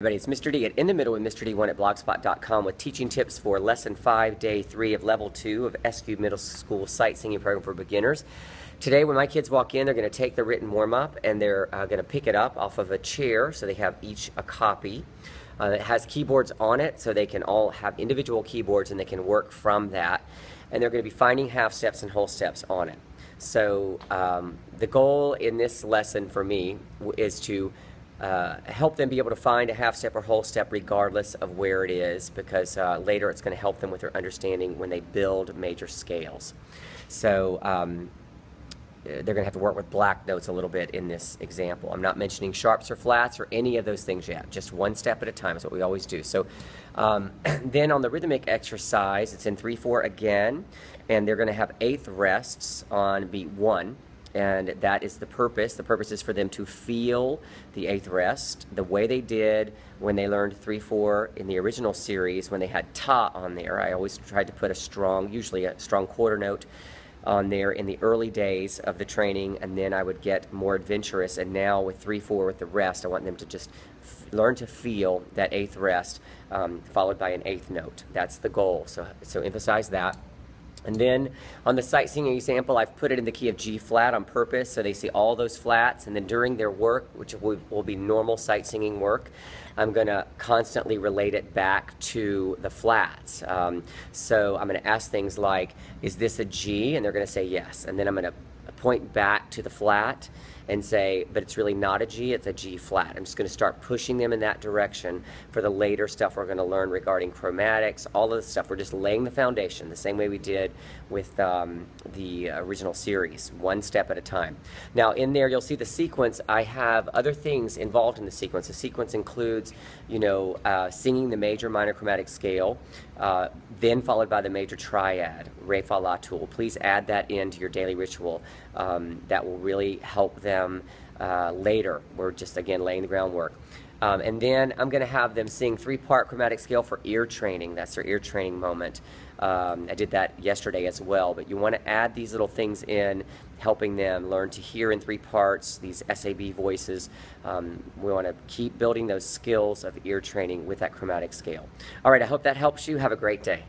Everybody, it's Mr. D at In the Middle with Mr. D1 at blogspot.com with teaching tips for Lesson 5, Day 3 of Level 2 of SQ Middle School Sightseeing Program for Beginners. Today, when my kids walk in, they're going to take the written warm-up and they're going to pick it up off of a chair, so they have each a copy. It has keyboards on it, so they can all have individual keyboards and they can work from that. And they're going to be finding half steps and whole steps on it. So the goal in this lesson for me is to help them be able to find a half step or whole step regardless of where it is, because later it's going to help them with their understanding when they build major scales. So they're going to have to work with black notes a little bit in this example. I'm not mentioning sharps or flats or any of those things yet. Just one step at a time is what we always do. So then on the rhythmic exercise, it's in 3/4 again, and they're going to have eighth rests on beat 1. And that is the purpose. The purpose is for them to feel the eighth rest the way they did when they learned 3/4 in the original series when they had ta on there. I always tried to put a strong, usually a strong quarter note on there in the early days of the training, and then I would get more adventurous. And now with 3/4 with the rest, I want them to just learn to feel that eighth rest followed by an eighth note. That's the goal. So emphasize that. And then on the sightseeing example, I've put it in the key of G flat on purpose so they see all those flats, and then during their work, which will be normal sightseeing work, I'm going to constantly relate it back to the flats. So I'm going to ask things like, is this a G? And they're going to say yes. And then I'm going to point back to the flat and say, but it's really not a G, it's a G flat. I'm just going to start pushing them in that direction for the later stuff we're going to learn regarding chromatics, all of the stuff. We're just laying the foundation the same way we did with the original series, one step at a time. Now in there you'll see the sequence. I have other things involved in the sequence. The sequence includes, singing the major minor chromatic scale, then followed by the major triad, Re, Fa, La, Tool. Please add that into your daily ritual. That will really help them later. We're just, again, laying the groundwork. And then I'm going to have them sing 3-part chromatic scale for ear training. That's their ear training moment. I did that yesterday as well, but you want to add these little things in, helping them learn to hear in 3 parts, these SAB voices. We want to keep building those skills of ear training with that chromatic scale. All right, I hope that helps you. Have a great day.